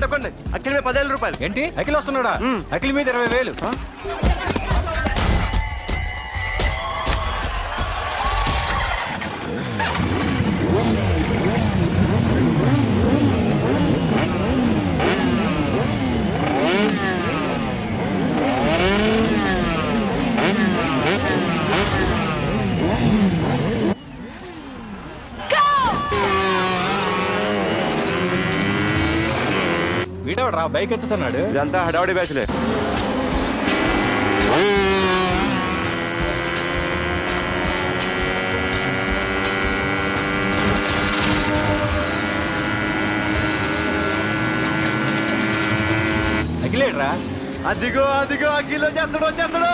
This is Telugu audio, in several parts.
తప్పండి అఖిల్ మీద 10,000 రూపాయలు. ఏంటి అఖిల్ వస్తున్నాడా? అఖిల్ మీద 20,000. వీడవడా బైక్ ఎత్తుతున్నాడు? ఇదంతా హడావడి బ్యాచ్లే. అఖిలేడ్రా? అదిగో అదిగో అఖిల్ వచ్చేస్తాడు వచ్చేస్తాడు.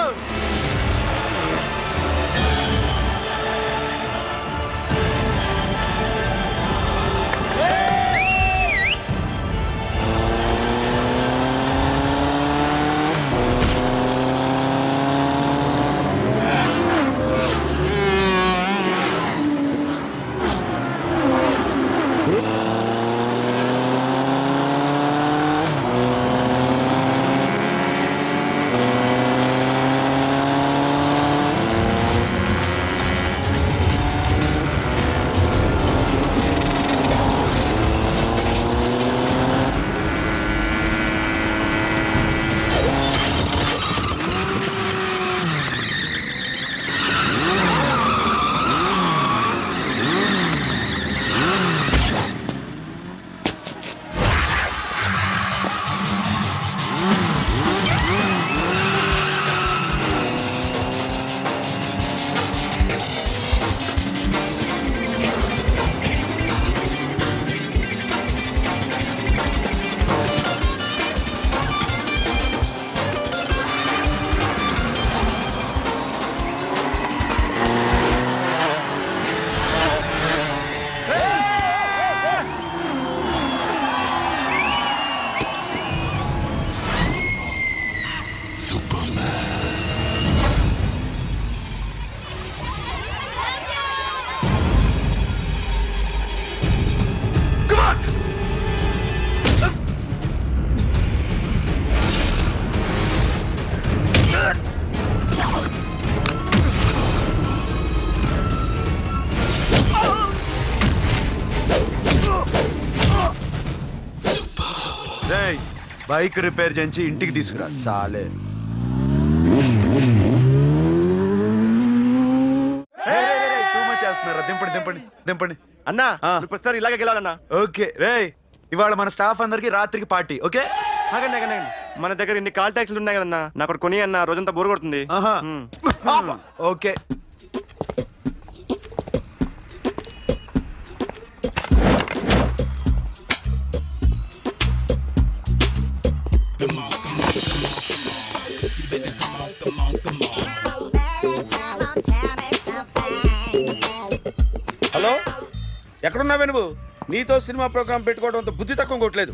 బైక్ రిపేర్ చేయించి ఇంటికి తీసుకురా చాలే. చేస్తున్నారా? దింపండి దింపండి దింపండి అన్నా. ప్రస్తుతం ఇలాగే గెలాలన్నా. ఓకే రే, ఇవాళ మన స్టాఫ్ అందరికి రాత్రికి పార్టీ. ఓకే ఆగండి ఆగండి. మన దగ్గర ఇన్ని కాల్ ట్యాక్సీలు ఉన్నాయి కదన్నా, నాకు కొని అన్న రోజంతా బోర్ కొడుతుంది. ఓకే హలో, ఎక్కడున్నావే నువ్వు? నీతో సినిమా ప్రోగ్రామ్ పెట్టుకోవడంతో బుద్ధి తక్కువ కొట్టలేదు.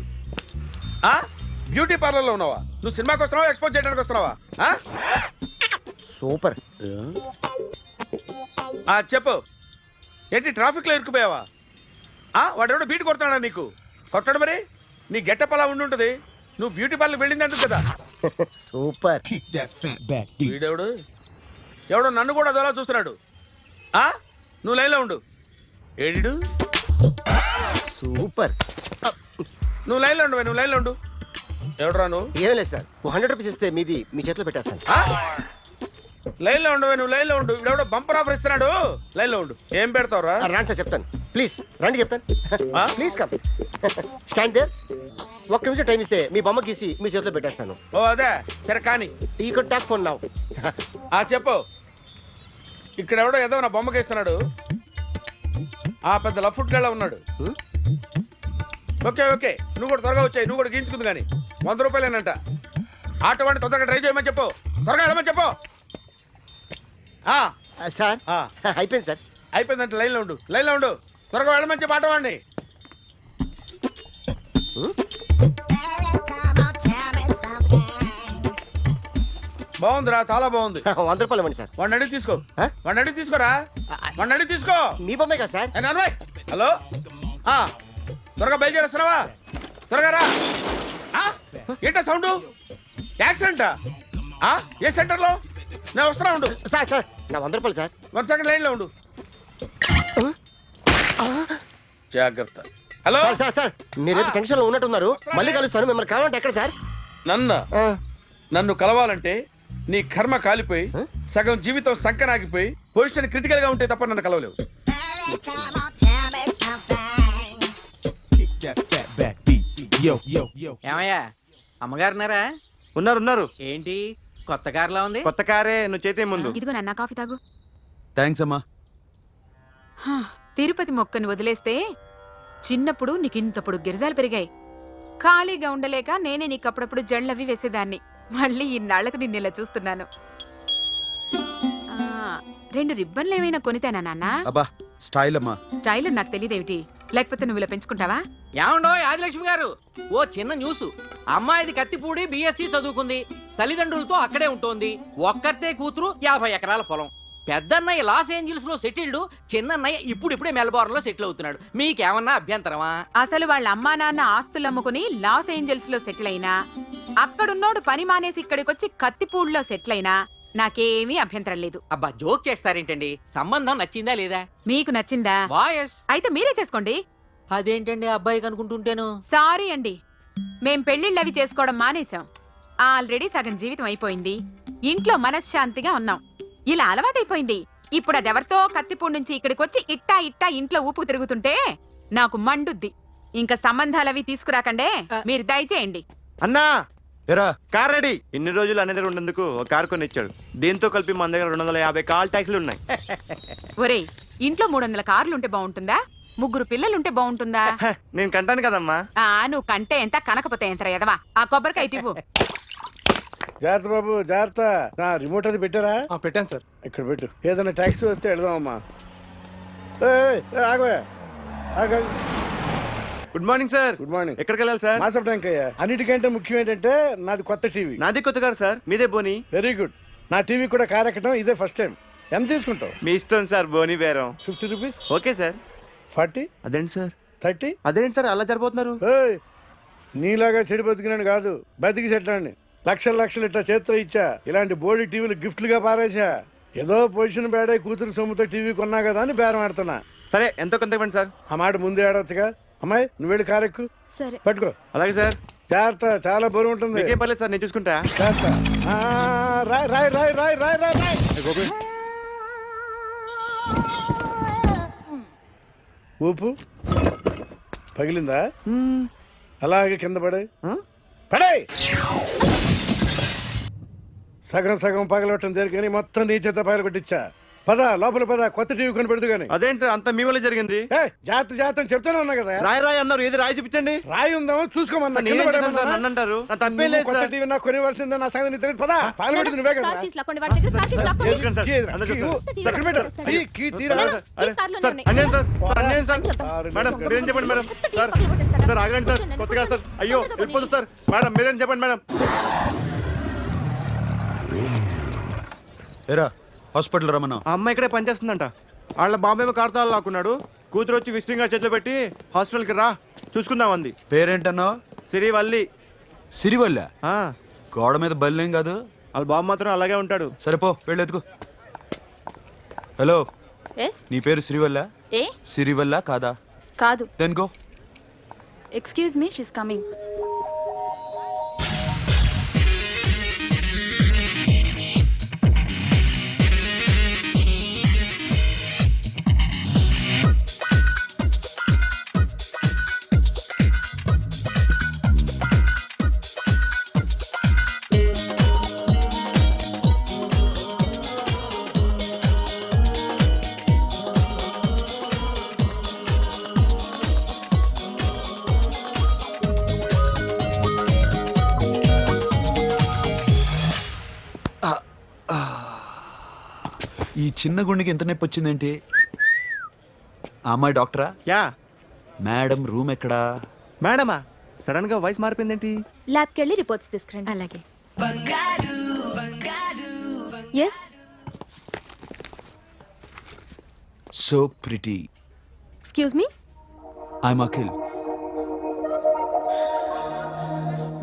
బ్యూటీ పార్లర్లో ఉన్నావా? నువ్వు సినిమాకి వస్తున్నావా ఎక్స్పోజ్ చేయడానికి వస్తున్నావా? సూపర్. చెప్పు, ఏంటి ట్రాఫిక్ లో ఇరుక్కుపోయావా? వాడెవడో బీట్ కొడుతున్నాడా నీకు? కొట్టాడు మరి. నీ గెటప్ అలా ఉండి ఉంటుంది. నువ్వు బ్యూటీ పార్లర్ వెళ్ళింది ఎందుకు కదా? సూపర్. వీడెవడు? ఎవడో నన్ను కూడా అదోలా చూస్తున్నాడు. నువ్వు లైన్లో ఉండు. ఏడు సూపర్. నువ్వు లైన్లో ఉండు, నువ్వు లైన్లో ఉండు. ఎవడరా నువ్వు? ఏం లేదు సార్, 100 రూపీస్ ఇస్తే మీది మీ చేతిలో పెట్టేస్తాను. లైన్లో ఉండు, నువ్వు లైన్లో ఉండు. ఎవడో బంపర్ ఆఫర్ ఇస్తున్నాడు, లైన్లో ఉండు. ఏం పెడతావురా? రండి సార్ చెప్తాను. ప్లీజ్ రండి చెప్తాను. Please come. Stand there. ఒక్క నిమిషం టైం ఇస్తే మీ బొమ్మ గీసి మీ చేతిలో పెట్టేస్తాను. ఓ అదే సరే కానీ ఈ కుడ్ టాక్ ఫోన్ నౌ. చెప్పు. ఇక్కడ ఎవడో ఏదో నా బొమ్మ గీస్తున్నాడు. పెద్ద లఫుట్ గళ్ళ ఉన్నాడు. ఓకే ఓకే, నువ్వు కూడా త్వరగా వచ్చాయి. నువ్వు కూడా గీంచుకుంది కానీ 100 రూపాయలేనంట. ఆటో వాడిని తొందరగా ట్రై చేయమని చెప్పు. త్వరగా వెళ్ళమని చెప్పు. సార్ అయిపోయింది సార్. అయిపోయిందంటే లైన్లో ఉండు, లైన్లో ఉండు. త్వరగా వెళ్ళమని చెప్పు ఆటో వాడిని. బాగుందిరా, చాలా బాగుంది. 100 రూపాయలు ఇవ్వండి సార్. వాడిని అడిగి తీసుకో. వాడిని అడిగి తీసుకోరా. వాడిని అడిగి తీసుకో. మీ బొమ్మే కదా సార్. హలో, త్వరగా బయలుదేరేస్తున్నావా? త్వరగా రా. ఏంటో సౌండ్? యాక్సిడెంటా? ఏ సెంటర్ లో? నేను వస్తున్నా ఉండు. సార్ నా 100 రూపాయలు సార్. 1 సెకండ్ లైన్ లో ఉండు. జాగ్రత్త. హలో సార్ మీరేదో టెన్షన్ లో ఉన్నట్టున్నారు. మళ్ళీ కలుస్తాను. మిమ్మల్ని కావాలంటే ఎక్కడ సార్? నన్ను కలవాలంటే నీ కర్మ కాలిపోయి సగం జీవితం సంకనాగిపోయి పొజిషన్ క్రిటికల్ గా ఉంటే తప్ప నన్ను కలవలేవు. ఏమయ్యా అమ్మగారున్నారా? ఉన్నారు. ఏంటి కొత్త కారులా ఉంది? కొత్త కారే, నువ్వు చేతే ముందు. ఇదిగో నాన్న కాఫీ తాగు. థ్యాంక్స్ అమ్మా. తిరుపతి మొక్కని వదిలేస్తే చిన్నప్పుడు నీకింతప్పుడు గిరిజాలు పెరిగాయి. ఖాళీగా ఉండలేక నేనే నీకప్పుడప్పుడు జళ్ళవి వేసేదాన్ని. మళ్ళీ ఇన్నాళ్లకు నిన్నిలా చూస్తున్నాను. 2 రిబ్బన్లు ఏమైనా కొనితేనా నాన్న? అబ్బా స్టైల్ అమ్మా. స్టైల్ నాకు తెలియదేమిటి? లేకపోతే నువ్వు ఇలా పెంచుకుంటావా? ఏమండో ఆదిలక్ష్మి గారు, ఓ చిన్న న్యూస్. అమ్మాయిది కత్తిపూడి BSc చదువుకుంది. తల్లిదండ్రులతో అక్కడే ఉంటోంది. ఒక్కతే కూతురు, 50 ఎకరాల పొలం. పెద్దన్నయ్య లాస్ ఏంజల్స్ లో సెటిల్డ్, చిన్నన్నయ్య ఇప్పుడిప్పుడే మెల్బోర్న్ లో సెటిల్ అవుతున్నాడు. మీకేమన్నా అభ్యంతరమా? అసలు వాళ్ళ అమ్మా నాన్న ఆస్తులు అమ్ముకుని లాస్ ఏంజల్స్ లో సెటిల్ అయినా, అక్కడున్నోడు పని మానేసి ఇక్కడికొచ్చి కత్తిపూడిలో సెటిల్ అయినా నాకేమీ అభ్యంతరం లేదు. అబ్బా జోక్ చేస్తారేంటండి? సంబంధం నచ్చిందా లేదా? మీకు నచ్చిందా? వాయస్ అయితే మీరే చేసుకోండి. అదేంటండి అబ్బాయికి అనుకుంటుంటేను? సారీ అండి, మేం పెళ్లిళ్ళు అవి చేసుకోవడం మానేశాం. ఆల్రెడీ సగం జీవితం అయిపోయింది. ఇంట్లో మనశ్శాంతిగా ఉన్నాం. ఇలా అలవాటైపోయింది. ఇప్పుడు అదెవరితో కత్తిపూడి నుంచి ఇక్కడికి వచ్చి ఇట్టా ఇంట్లో ఊపు తిరుగుతుంటే నాకు మండుద్ది. ఇంకా సంబంధాలవి తీసుకురాకండే, మీరు దయచేయండి. అన్నా ఎరా కార్ రెడీ. ఇన్ని రోజులు అన్న దగ్గర ఉండేందుకు ఒక కార్ కొని ఇచ్చాడు. దీంతో కలిపి మన దగ్గర 250 కాల్ ట్యాక్సీలు ఉన్నాయి. ఒరేయ్, ఇంట్లో 300 కార్లు ఉంటే బాగుంటుందా? 3 పిల్లలుంటే బాగుంటుందా? నేను కంటాను కదమ్మా. నువ్వు కంటే ఎంత కనకపోతే ఎంత ఎదవా. ఆ కొబ్బరికాయ తివ్వు. జాగ్రత్త బాబు, జాగ్రత్త. రిమోట్ అది పెట్టారా? పెట్టాను సార్. ఇక్కడ పెట్టు. ఏదైనా ట్యాక్సీ వస్తే వెళదామమ్మా. ఆగవే. Good morning sir. Good morning. ఎక్కడికి వెళ్ళాలి సార్? మాసప్ ట్యాంక్ అయ్యా. అన్నిటికంటే ముఖ్యం ఏంటంటే నాది కొత్త టీవీ. నాది కొత్త కారు సార్, మీదే బోని. Very good. నా టీవీ కూడా కార్ ఎక్కడం ఇదే ఫస్ట్ టైం. ఎంత తీసుకుంటావు? మీ ఇష్టం సార్, బోని బేరం. 50 రూపీస్. Okay sir. 40. అదేంటి సార్? 30. అదేంటి సార్ అలా జరిపోతున్నారు? నీలాగా చెడు బతికినాను కాదు, బతికి చెట్లాండి. లక్షలు ఇట్లా చేత్తో ఇచ్చా. ఇలాంటి బోడి టీవీలు గిఫ్ట్లుగా పారేసా. ఏదో పొజిషన్ బేడై కూతురు సొమ్ముతో టీవీ కొన్నా కదా అని బేరం ఆడుతున్నా. సరే ఎంతో కొంత ఇవ్వండి సార్. ఆ మాట ముందే ఆడవచ్చుగా. అమ్మాయి నువ్వు వెళ్ళి కారెక్కు. పట్టుకో. అలాగే సార్. జాగ్రత్త, చాలా బరువు ఉంటుంది. ఏం పర్లేదు సార్, నేను చూసుకుంటా. రాయ్. ఊపు పగిలిందా? అలాగే కింద పడే. సగం పగలవటం జరిగి మొత్తం నీ చేత పగల కొట్టించా. పద లోపల పద, కొత్త టీవీ కొని పెడదు గానీ. అదేంటి అంత మీ వల్ల జరిగింది? జాగ్రత్త చెప్తానే ఉన్నా కదా. రాయి అన్నారు, ఏది రాయి చూపించండి. రాయి ఉందామో చూసుకోమన్నా. అంటారు కొత్త టీవీ నాకు కొనివలసిందే. నా సంగతి తెలియదు. పద పాల్గొంటుంది నువ్వే కదా. మేడం మీరేం చెప్పండి మేడం. సార్ ఆగండి సార్, కొత్తగా సార్. అయ్యో వెళ్ళిపోతుంది సార్. మేడం మీరేం చెప్పండి మేడం. ఏరా హాస్పిటల్ రమ్మన్నా. ఆ అమ్మాయి ఇక్కడే పనిచేస్తుందంట. వాళ్ళ బాంబేమో కార్తాలు లాక్కున్నాడు. కూతురు వచ్చి విజిటింగ్ కార్డ్ చేతిలో పెట్టి హాస్పిటల్కి రా చూసుకుందాం అంది. పేరేంటన్నావు? సిరివల్లి. సిరివల్లి? గోడ మీద బల్లేం కాదు. వాళ్ళ బాబు మాత్రం అలాగే ఉంటాడు. సరిపో వెళ్ళి ఎత్తుకో. హలో, నీ పేరు సిరివల్ల? సిరివల్ల కాదా? కాదు. Then go. Excuse me, she's coming. ఈ చిన్న గుండెకి ఎంత నొప్పి వచ్చిందేంటి? అమ్మాయి డాక్టరా? యా. మేడం రూమ్ ఎక్కడా? మేడమా సడన్ గా వాయిస్ మారిపోయిందేంటి? ల్యాబ్కి వెళ్ళి రిపోర్ట్స్ తీసుకురండి. అలాగే. Yes. So pretty. Excuse me, I'm Akhil.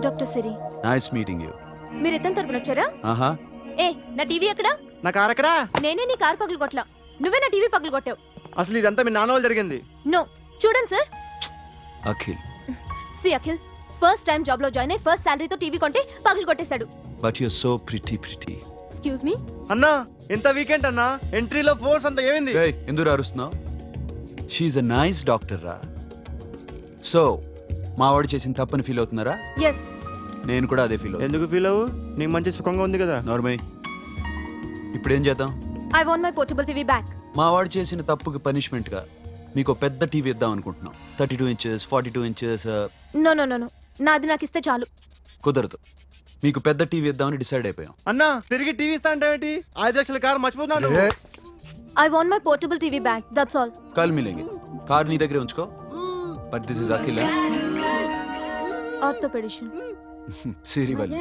Doctor Siri. Nice meeting you. మీరు ఇతని తరపున వచ్చారా? ఆహా. ఏ నా టీవీ ఎక్కడా? నా కార్ ఎక్కడా? నేనే నీ కారు పగలు కొట్టలా, నువ్వే నా టీవీ పగలు కొట్టావు. అసలు ఇదంతా మీ నాన్న వాళ్ళు జరిగింది. నో, చూడండి sir. Akhil. See Akhil, first time job లో జాయిన్ అయ్యి ఫస్ట్ శాలరీతో టీవీ కొంటే పగలు కొట్టేశాడు. But you so pretty. Excuse me అన్నా, ఎంత వీకెండ్ అన్నా, ఎంట్రీలో ఫోర్స్ అంత ఏమైంది? ఎందుకు అరుస్తున్నావు? షీఈ్ ఎ నైస్ డాక్టర్ రా. సో మా వాడు చేసిన తప్పని ఫీల్ అవుతున్నారా? ఎస్. నేను కూడా అదే ఫీల్ అవుతున్నా. ఎందుకు ఫీల్ అవ్వు? నీకు మంచి సుఖంగా ఉంది కదా. నార్మల్. ఇప్పుడు ఏం చేద్దాం? I want my portable TV back. మా వాడు చేసిన తప్పుకి పనిష్మెంట్ గా మీకు పెద్ద టీవీ ఇద్దాం అనుకుంటున్నాం. 32 inches, 42 inches. No no no no, నాది నాకు ఇస్తే చాలు. కుదరదు. మీకు పెద్ద టీవీ ఇద్దామని డిసైడ్ అయిపోయాం. అన్నా, తిరిగి టీవీ ఇస్తా అంటే 5 లక్షల కారు మర్చిపోతున్నాను. I want my portable TV back, that's all. కల్ మిలేంగే. కార్ నీ దగ్గరే ఉంచుకో. But this is Akhil. Orthopedician. Siri Valli.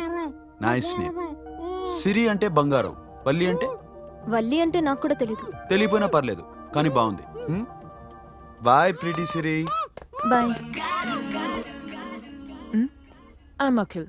Nice name. Siri అంటే బంగారం, వల్లి అంటే? వల్లి అంటే నాకు కూడా తెలీదు. తెలియపోయినా పర్లేదు, కానీ బాగుంది. Bye pretty Siri. Bye. I'm Akhil.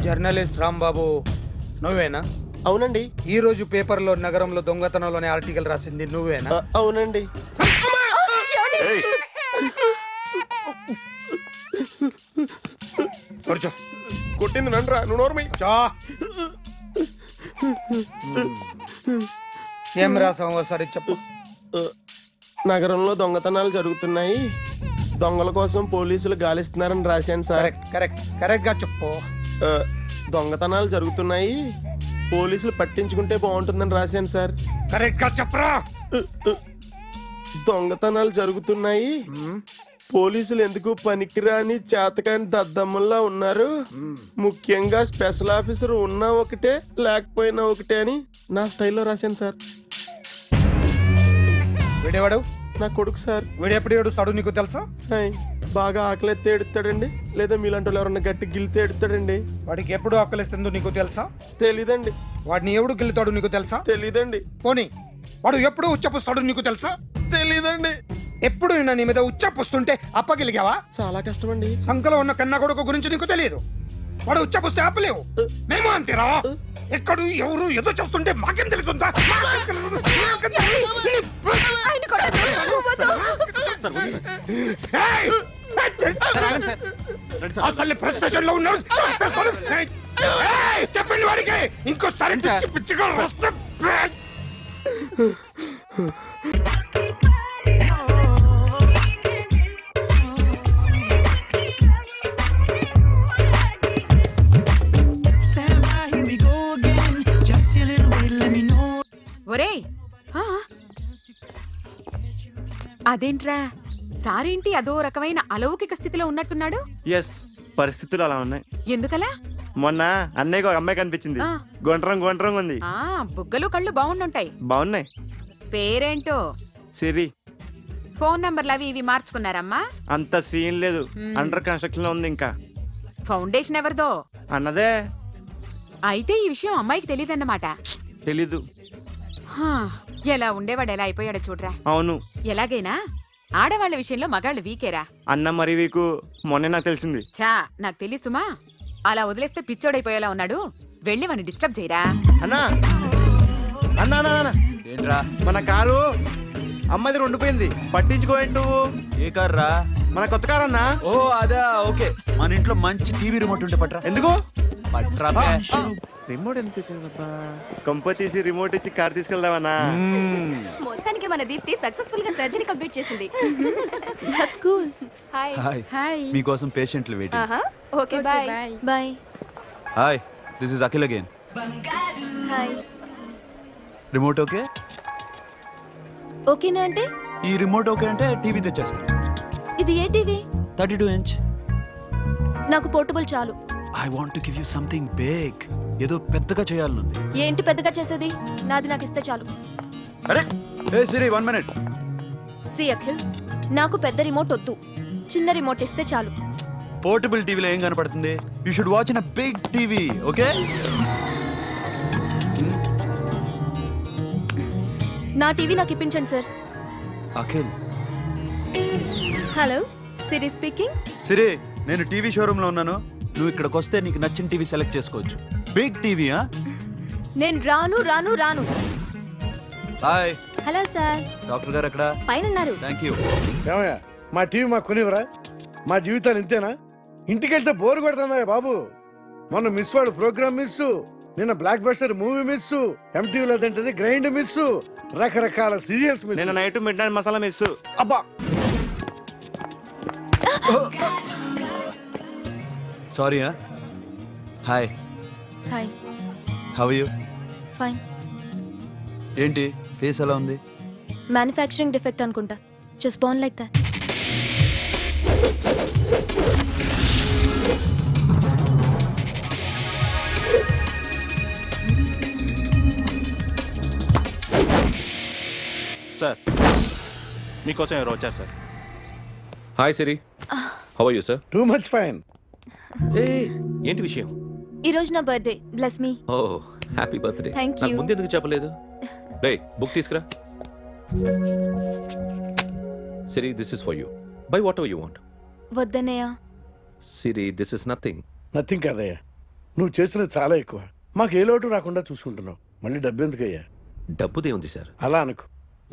Journalist Rambabu నువ్వేనా? అవునండి. ఈ రోజు పేపర్లో నగరంలో దొంగతనంలోనే ఆర్టికల్ రాసింది నువ్వేనా? అవునండి. కూర్చో. కొట్టింది నండ్రా, నువ్వు నోర్మి. ఏం రాసావు ఒకసారి చెప్పు. నగరంలో దొంగతనాలు జరుగుతున్నాయి, దొంగల కోసం పోలీసులు గాలిస్తున్నారని రాశాను సార్. కరెక్ట్ గా చెప్పు. దొంగతనాలు జరుగుతున్నాయి, పోలీసులు పట్టించుకుంటే బాగుంటుందని రాశాను సార్. కరెక్ట్ గా చెప్పరా. దొంగతనాలు జరుగుతున్నాయి, పోలీసులు ఎందుకు పనికిరాని చేతకాని దద్దమ్మల్లా ఉన్నారు? ముఖ్యంగా స్పెషల్ ఆఫీసర్ ఉన్నా ఒకటే లేకపోయినా ఒకటే అని నా స్టైల్లో రాశాను సార్. వీడేవాడు? నా కొడుకు సార్. వీడు ఎప్పుడు ఏడుస్తాడు నీకు తెలుసా? హాయ్, బాగా ఆకలిస్తే ఎడుతాడండి, లేదా మీలాంటి వాళ్ళు ఎవరన్నా గట్టి గిల్లితే ఎడుతాడండి. వాడికి ఎప్పుడు ఆకలిస్తుందో నీకు తెలుసా? తెలీదండి. వాడిని ఎవడు గిల్లుతాడు నీకు తెలుసా? తెలీదండి. పోనీ వాడు ఎప్పుడు ఉచ్చపుస్తాడు నీకు తెలుసా? తెలీదండి. ఎప్పుడు నీ మీద ఉచ్చపుస్తుంటే అప్పగలిగావా? చాలా కష్టమండి. సంకలో ఉన్న కన్నా కొడుకు గురించి నీకు తెలియదు. వాడు ఉచ్చపుస్తే ఆపలేవు. మేము అంతేరా. ఎక్కడు ఎవరు ఏదో చేస్తుంటే మాకేం తెలుస్తుందా? అసలు ప్రెస్టేషన్ లో ఉన్నాడు. చెప్పండి వాడికి ఇంకోసారి పిచ్చి పిచ్చిగా వస్తే ఒరేయ్, అదేంట్రా సారేంటి అదో రకమైన అలౌకిక స్థితిలో ఉన్నట్టున్నాడు? ఎస్, పరిస్థితులు అలా ఉన్నాయి. ఎందుకలా? మొన్న అన్నయ్యకు ఒక అమ్మాయి కనిపించింది. గుండ్రం ఉంది. బుగ్గలు కళ్ళు బాగుండుంటాయి. బాగున్నాయి. పేరేంటో? సిరి. ఫోన్ నంబర్లు అవి ఇవి మార్చుకున్నారమ్మా? అంత సీన్ లేదు, అండర్ కన్స్ట్రక్షన్ లో ఉంది. ఇంకా ఫౌండేషన్ ఎవరిదో? అన్నదే. అయితే ఈ విషయం అమ్మాయికి తెలియదన్నమాట. తెలీదు. ఎలా ఉండేవాడు ఎలా అయిపోయాడో చూడరా. అవును. ఎలాగైనా ఆడవాళ్ల విషయంలో మగాళ్ళు వీకేరా. అన్న మరి వీకు మొన్నే నాకు తెలిసింది. చా, నాకు తెలుసుమా. అలా వదిలేస్తే పిచ్చోడైపోయేలా ఉన్నాడు. వెళ్ళి వాడిని డిస్టర్బ్ చేయరా. అన్నా అన్నా అన్నా, ఏంట్రా మన కారు అమ్మాయి దగ్గర ఉండిపోయింది, పట్టించుకోండి నువ్వు. ఏ కార్ రా? మన కొత్త కారు అన్నా. ఓ అదా, ఓకే. మన ఇంట్లో మంచి టీవీ రిమోట్ ఉంటే పట్రా. ఎందుకు? పట్రా. రిమోట్ ఎంత కంప తీసి రిమోట్ ఇచ్చి కార్ తీసుకెళ్దామన్నా. మొత్తానికి మన దీప్తి సక్సెస్ఫుల్ గా సర్జరీ కంప్లీట్ చేసింది. That's cool. హాయ్. హాయ్. మీకోసం పేషెంట్లు waiting. Okay, bye. Bye. Hi, this is Akhil again. Hi. Remote okay? ఓకేనా అంటే? ఈ రిమోట్ ఓకే అంటే టీవీ తెచ్చేస్తా. ఇది ఏ టీవీ? 32 inch. నాకు పోర్టబుల్ చాలు. I want to give you something big. ఏదో పెద్దగా చేయాలనుంది. ఏంటి పెద్దగా చేసేది? నాది నాకు ఇస్తే చాలు. అరే ఏ సిరి, 1 minute. సి అఖిల్, నాకు పెద్ద రిమోట్ వద్దు, చిన్న రిమోట్ ఇస్తే చాలు. పోర్టబుల్ టీవీలో ఏం కనపడుతుంది? You should watch in a big TV, okay? నా టీవీ నాకు ఇప్పించండి sir. Akhil. Hello, Siri speaking. Siri, నేను టీవీ షోరూమ్ లో ఉన్నాను. నువ్వు ఇక్కడికి వస్తే నీకు నచ్చిన టీవీ సెలెక్ట్ చేసుకోవచ్చు. Big TV. నేను రాను రాను రాను. హాయ్. Hello sir. డాక్టర్ గారు ఎక్కడ? పైన ఉన్నారు. Thank you. ఏమయ్యా, మా టీవీ మాకు కొనివరా? మా జీవితాలు ఇంతేనా? ఇంటికెళ్తే బోరు కొడుతున్నాయా బాబు? మొన్న మిస్ వాడు ప్రోగ్రామ్ మిస్, నిన్న బ్లాక్ బస్టర్ మూవీ మిస్, ఎంటీవీలో తింటది గ్రైండ్ మిస్, రకరకాల సీరియల్స్ మిస్. నిన్న night midnight masala miss. అబ్బా, sorry. Hi. Hi. How are you? Fine. ఏంటి ఫేస్ ఎలా ఉంది? మ్యానుఫ్యాక్చరింగ్ డిఫెక్ట్ అనుకుంటా. Just born like that. Sir, మీకోసం ఎవరు వచ్చారు sir? Hi Siri, how are you sir? Too much fine. ఏంటి విషయం? ఈ రోజు నా birthday. Bless me. Oh, happy birthday. Thank నాకు you. ముందు ఎందుకు చెప్పలేదు? రేయ్, బుక్ తీసుకురా. Siri, this is for you. Buy whatever you want. వద్దన్నయ్య. Siri, this is nothing. Nothing కాదయ్యా, నువ్వు చేసినది చాలా ఎక్కువ. మాకు ఏ లోటు రాకుండా చూసుకుంటున్నావు. మళ్ళీ డబ్బు ఎందుకయ్యా? డబ్బుదే ఉంది సార్. అలా అనుకో,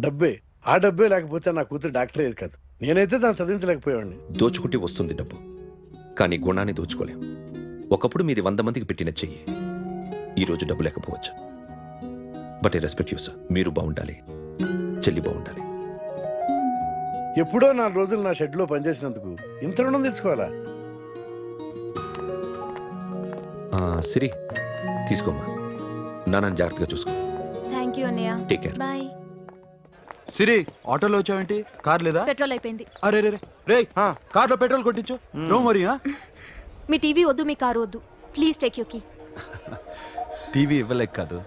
డబ్బే. ఆ డబ్బే లేకపోతే నా కూతురు డాక్టర్ అయ్యేది కాదు. నేనైతే దాన్ని చదివించలేకపోయాడిని. దోచుకుంటే వస్తుంది డబ్బు, కానీ గుణాన్ని దోచుకోలేం. ఒకప్పుడు మీది 100 మందికి పెట్టిన చెయ్యి, ఈ రోజు డబ్బు లేకపోవచ్చు. But I respect you sir. మీరు బాగుండాలి, చెల్లి బాగుండాలి. ఎప్పుడో 4 రోజులు నా షెడ్ లో పనిచేసినందుకు ఇంత రుణం తెచ్చుకోవాలా? సిరి, తీసుకోమ్మా. నాన్నని జాగ్రత్తగా చూసుకో. థ్యాంక్ యూ అన్నయ్య. Take care. బాయ్. సిరి ఆటోలో వచ్చావేంటి? కార్ లేదా? పెట్రోల్ అయిపోయింది. అరే రే రే కార్లో పెట్రోల్ కొట్టించు. నో మరి. మీ టీవీ వద్దు, మీ కారు వద్దు. Please take you key. TV ఇవ్వలేక కాదు,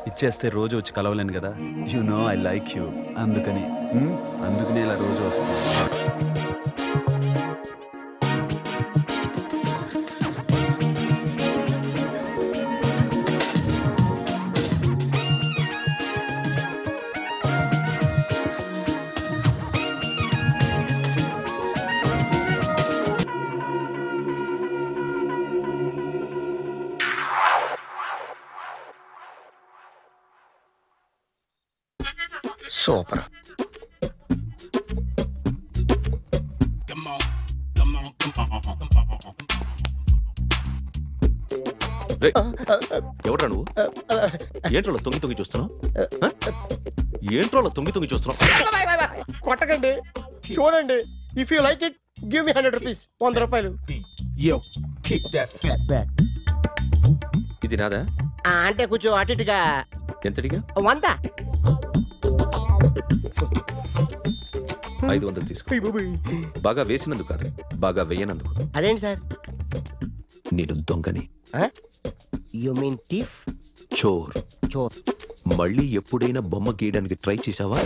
ఇచ్చేస్తే రోజు వచ్చి కలవలేను కదా. You know I like you, అందుకని ఇలా రోజు వస్తుంది. సూపర్. ఎవడ్రా నువ్వు? ఏంట్రోలో తొంగి చూస్తున్నావు? ఏంట్రోలో తొంగి చూస్తున్నావు? కొట్టకండి, చూడండి. If you like it give me 100 rupees. 100 రూపాయలు. ఇది నాదా? అంటే కొంచెం అటు ఇటుగా. ఎంతడిగా? 100. 500 తీసుకో. బాగా వేసినందుకు కాదు, బాగా వేయనందుకు. అదేంటి సార్? నేను దొంగని. You mean thief? చోర్. చోర్. మళ్ళీ ఎప్పుడైనా బొమ్మ గీయడానికి ట్రై చేసావా?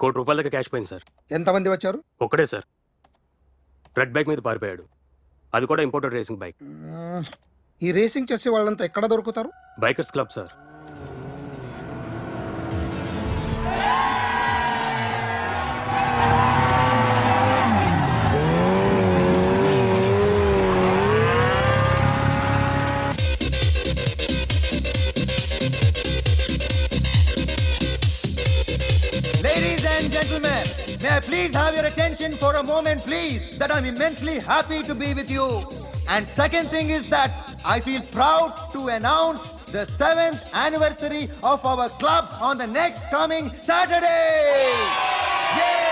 ₹1 దాకా క్యాష్ పోయింది సార్. ఎంతమంది వచ్చారు? ఒక్కడే సార్. రెడ్ బైక్ మీద పారిపోయాడు. అది కూడా ఇంపోర్టెడ్ రేసింగ్ బైక్. ఈ రేసింగ్ చేసే వాళ్ళంతా ఎక్కడ దొరుకుతారు? Bikers club sir. Ladies and gentlemen, may I please have your attention for a moment, please, that I'm immensely happy to be with you. And second thing is that I feel proud to announce the 7th anniversary of our club on the next coming Saturday. Yay!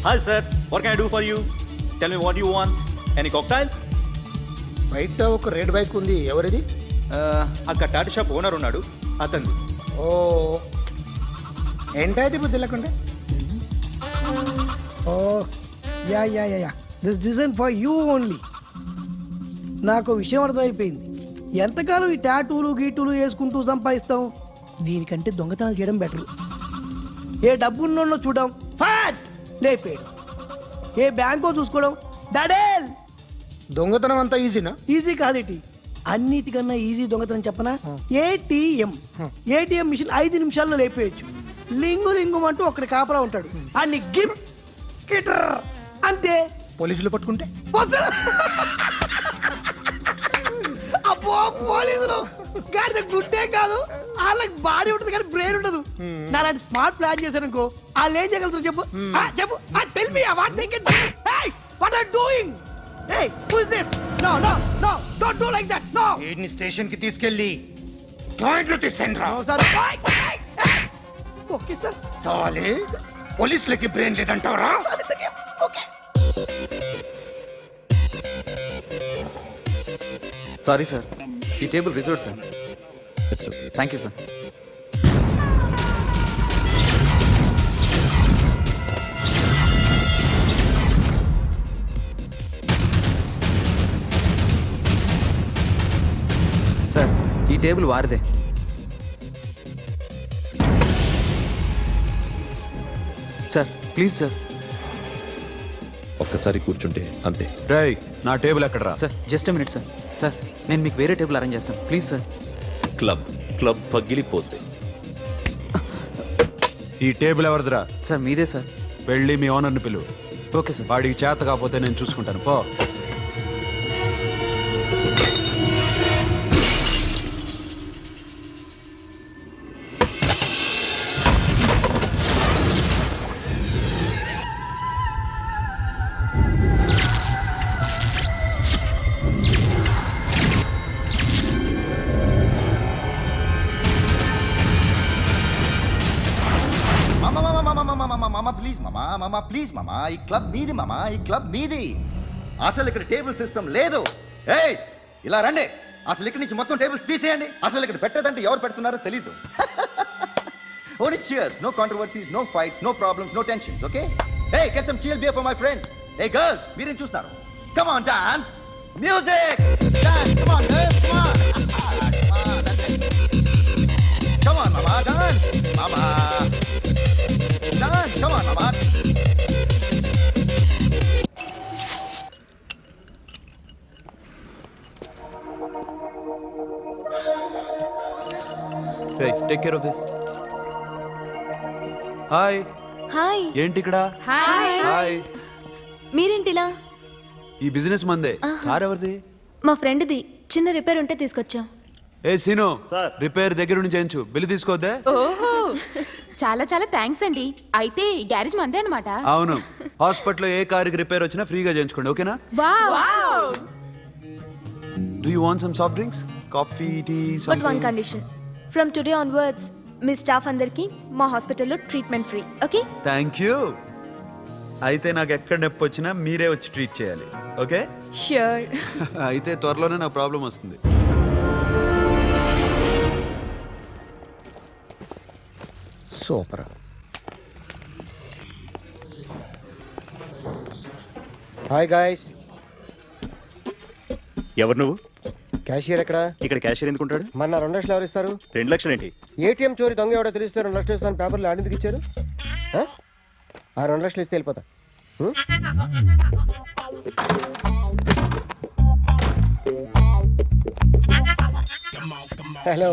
Hi sir, what can I do for you? Tell me what you want. Any cocktails? బయట ఒక రెడ్ బైక్ ఉంది, ఎవరిది? అక్కడ టాటా షాప్ ఓనర్ ఉన్నాడు, అతను. ఓ ఏంటది బుద్ధి లేకుండా? Oh yeah yeah yeah this design for you only. నాకు విషయం అర్థమైపోయింది. ఎంతకాలం ఈ టాటూలు గీటూలు వేసుకుంటూ సంపాదిస్తాం? దీనికంటే దొంగతనాలు చేయడం బెటర్. ఏ డబ్బున్నోళ్ళో చూడడం ఫాట్ లేపేయడం, ఏ బ్యాంకో చూసుకోవడం దడేల్. దొంగతనం అంతా ఈజీనా? ఈజీ కాదేటి, అన్నిటికన్నా ఈజీ దొంగతనం చెప్పనా? ఏటీఎం మిషన్ 5 నిమిషాల్లో లేపేయచ్చు. లింగు లింగు అంటూ ఒకటి కాపలా ఉంటాడు, అన్ని గిప్ స్కిటర్ అంతే. పోలీసులు పట్టుకుంటే అబ్బో పోలీసులు గాడిద గుడ్డే కాదు, వాళ్ళకి బాడీ ఉంటుంది కానీ బ్రెయిన్ ఉండదు. నా అలాంటి స్మార్ట్ ప్లాన్ చేశాను అనుకో, వాళ్ళు ఏం చేయగలుగుతారు చెప్పు? చెప్పు, tell me what they can. Hey, what are doing? Hey, who is this? No no no, don't do like that. No. వీడిని స్టేషన్ కి తీసుకెళ్ళి జాయింట్లు తీసేయండిరా. Okay sir. సాలే పోలీసులకి బ్రెయిన్ లేదంటావరా? సారీ సార్, ఈ table reserve sir. Thank you sir. Sir, ఈ టేబుల్ వారిదే. Sir please sir. ఒక్కసారి కూర్చుంటే అంతే. రై, నా టేబుల్ ఎక్కడ రా? Sir just minute sir. Sir నేను మీకు వేరే టేబుల్ అరేంజ్ చేస్తాను ప్లీజ్ సార్. క్లబ్ పగిలిపోద్ది. ఈ టేబుల్ ఎవరిదిరా? సార్ మీదే సార్. వెళ్ళి మీ ఓనర్ని పిలువు. Okay sir. వాడికి చేత కాకపోతే నేను చూసుకుంటాను, పో. ప్లీజ్ మామా, ఈ క్లబ్ మీది మామా, ఈ క్లబ్ మీది. అసలు ఇక్కడ టేబుల్ సిస్టమ్ లేదు. ఏయ్ ఇలా రండి, అసలు ఇక్కడ నుంచి మొత్తం టేబుల్స్ తీసేయండి. అసలు ఇక్కడ పెట్టదంటే ఎవరు పెడుతున్నారో తెలీదు. Only cheers, no controversies, no fights, no problems, no tensions, okay? Hey, get some chill beer for my friends. Hey girls, మీరేం చూస్తున్నారు? Come on, dance. Music. Dance, come on girls, come on. Come on, mama, dance. Mama. Dance, come on, mama. Hey, take care of this. Hi. Hi. ఏంటి ఇక్కడ? హాయ్. హాయ్. మీరేంటిలా? ఈ బిజినెస్ మందే. కార్ ఎవరిది? మా ఫ్రెండ్ది. చిన్న రిపేర్ ఉంటే తీసుకొచ్చాం. ఏ సీను, రిపేర్ దగ్గర నుంచి చేయించు, బిల్లు తీసుకోవద్దే. ఓహో, చాలా చాలా థ్యాంక్స్ అండి. అయితే ఈ గ్యారేజ్ మందే అన్నమాట. అవును, హాస్పిటల్లో ఏ కారుకి రిపేర్ వచ్చినా ఫ్రీగా చేయించుకోండి, ఓకేనా? Wow. Do you want some soft drinks, coffee, tea? But one condition, from today onwards మీ స్టాఫ్ అందరికి మా హాస్పిటల్లో treatment free, okay? Thank you. అయితే నాకు ఎక్కడ నొప్పి వచ్చినా మీరే వచ్చి ట్రీట్ చేయాలి, ఓకే? ష్యూర్. అయితే త్వరలోనే నాకు ప్రాబ్లం వస్తుంది. సూపర్. Hi guys. ఎవరు నువ్వు? క్యాషియర్ ఎక్కడ? ఇక్కడ క్యాషియర్ ఎందుకుంటాడు? మన 2 లక్షలు ఎవరు ఇస్తారు? 2 లక్షలు ఏంటి? ఏటీఎం చోరీ దొంగ ఎవడో తెలిస్తే 2 లక్షలు ఇస్తాను పేపర్లు ఆడిందుకు ఇచ్చారు. ఆ 2 లక్షలు ఇస్తే వెళ్ళిపోతా. హలో.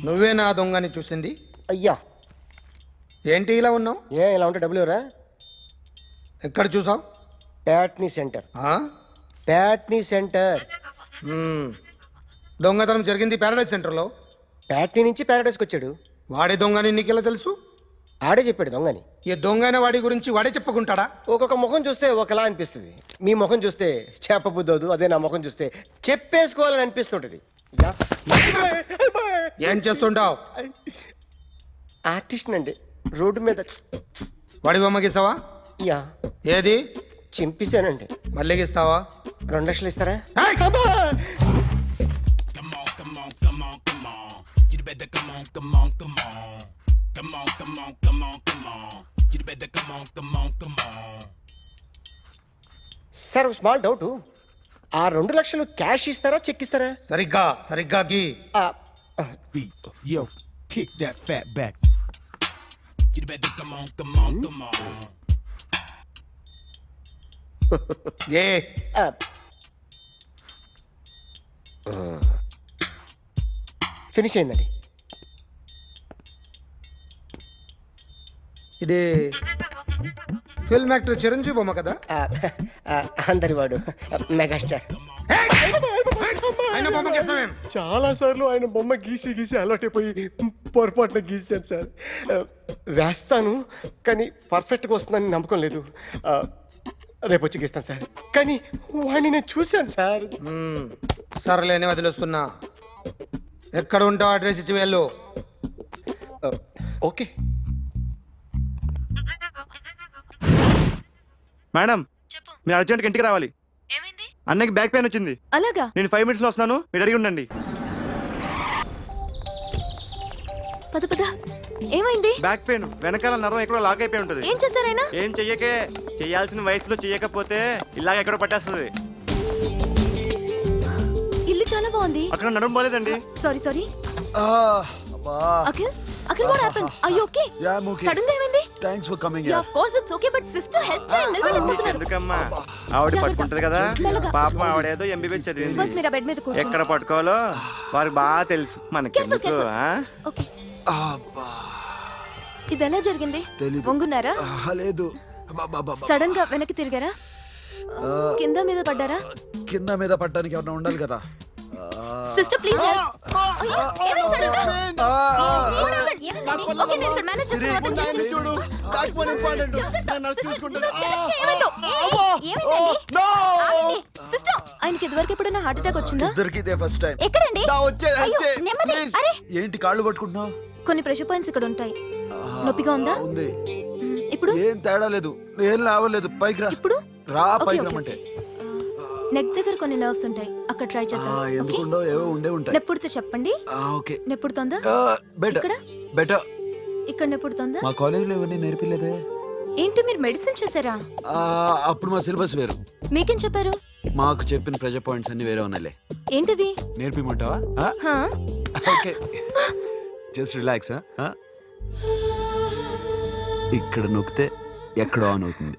నువ్వే నా దొంగని చూసింది? అయ్యా. ఏంటి ఇలా ఉన్నావు? ఇలా ఉంటే డబ్బులు ఎవరా? ఎక్కడ చూసావు? ప్యాట్నీ సెంటర్. ప్యాట్నీ సెంటర్. దొంగతనం జరిగింది ప్యారడైజ్ సెంటర్లో. ప్యాట్నీ నుంచి ప్యారడైజ్కి వచ్చాడు. వాడే దొంగని నీకెలా తెలుసు? ఆడే చెప్పాడు దొంగని. ఈ దొంగైన వాడి గురించి వాడే చెప్పుకుంటాడా? ఒక్కొక్క ముఖం చూస్తే ఒకలా అనిపిస్తుంది. మీ ముఖం చూస్తే చెప్పబుద్దోదు, అదే నా ముఖం చూస్తే చెప్పేసుకోవాలని అనిపిస్తుంటది. ఏం చేస్తుంటావు? ఆర్టిస్ట్ అండి. రోడ్డు మీద వాడి బొమ్మ గీసావా? యా. ఏది? చింపేశానండి. మళ్ళీ గీస్తావా? 2 లక్షలు ఇస్తారా? సార్ స్మాల్ డౌట్, ఆ 2 లక్షలు క్యాష్ ఇస్తారా చెక్ ఇస్తారా? సరిగ్గా గీ. Yo, kick that fat back. You better come on. Finish అయిందండి. ఇది ఫిల్మ్ యాక్టర్ చిరంజీవి బొమ్మ కదా? అందరి వాడు మెగాస్టార్. ఆయన బొమ్మ గీస్తామేం? చాలా సార్లు ఆయన బొమ్మ గీసి గీసి అలవాటైపోయి పొరపాటున గీసాను సార్. వేస్తాను కానీ పర్ఫెక్ట్గా వస్తుందని నమ్మకం లేదు. రేపు వచ్చి గీస్తాను సార్. కానీ వాడిని నేను చూశాను సార్. సర్లేని వదిలేస్తున్నా. ఎక్కడ ఉంటావు అడ్రస్ ఇచ్చి వెళ్ళు. ఓకే మేడం, మీరు అర్జెంట్గా ఇంటికి రావాలి. అన్నకి బ్యాక్ పెయిన్ వచ్చింది. అలాగా? నేను 5 minutes లో వస్తాను, మీరు అడిగి ఉండండి. పద పద. ఏమైంది? బ్యాక్ పెయిన్, వెనకాల నరం ఎక్కడో లాక్ అయిపోయి ఉంటుంది. ఏం చేశారైనా? ఏం చెయ్యకే, చెయ్యాల్సిన వయసులో చెయ్యకపోతే ఇలాగ ఎక్కడో పట్టేస్తుంది. ఇల్లు చాలా బాగుంది. అక్కడ నడుము పోలేదండి. Sorry sorry. Akhil, what happened? Are you okay? Yeah, I'm okay. Suddenly ఏమైంది? Thanks for coming Yeah, here. of course it's okay, but sister help చేయండి. నిలబడలేకపోతున్నారు. ఎందుకమ్మా, ఆవిడ పట్టుకుంటది కదా. పాపం ఆవిడేదో ఎంబీబీఎస్ చదివింది. బస్ మీరు ఆ బెడ్ మీద కూర్చోండి. ఎక్కడ పట్టుకోవాలో వారికి బాగా తెలుసు. మనకెందుకు? ఓకే. ఇది ఎలా జరిగింది? వంగున్నారా? లేదు. సడన్ గా వెనక్కి తిరిగారా? కింద మీద పడ్డారా? కింద మీద పడ్డానికి ఎవరైనా ఉండాలి కదా. సిస్టర్ ప్లీజ్ ఆయనకి ఇదివరకు ఎప్పుడైనా హార్ట్ అటాక్ వచ్చిందా? First time. ఎక్కడండి? ఏంటి కాళ్ళు పట్టుకుంటున్నావు? కొన్ని ప్రెషర్ పాయింట్స్ ఇక్కడ ఉంటాయి. నొప్పిగా ఉందా? ఉంది. ఇప్పుడు ఏం తేడా లేదు, ఏం లావలేదు. పైకి రా. ఇప్పుడు రా, పైకి రమ్మంటే. నెక్ దగ్గర కొన్ని నర్వ్స్ ఉంటాయి, అక్కడ ట్రై చేద్దాం. ఎందుకుండో ఏవో ఉండే ఉంటాయి. నెప్పుడుతో చెప్పండి. ఓకే. నెప్పుడుతోందా? Better better. ఇక్కడ నెప్పుడుతోందా? మా కాలేజీలో ఎవరిని నేర్పిలేదే. ఏంటి మీరు మెడిసిన్ చేశారా? అప్పుడు మా సిలబస్ వేరు. మీకేం చెప్పారు? మాకు చెప్పిన ప్రెజర్ పాయింట్స్ అన్ని వేరే ఉన్నాయిలే. ఏంటివి? నేర్పిమంటావా? Okay, just relax. ఇక్కడ నొక్కితే ఎక్కడ ఆన్ అవుతుంది.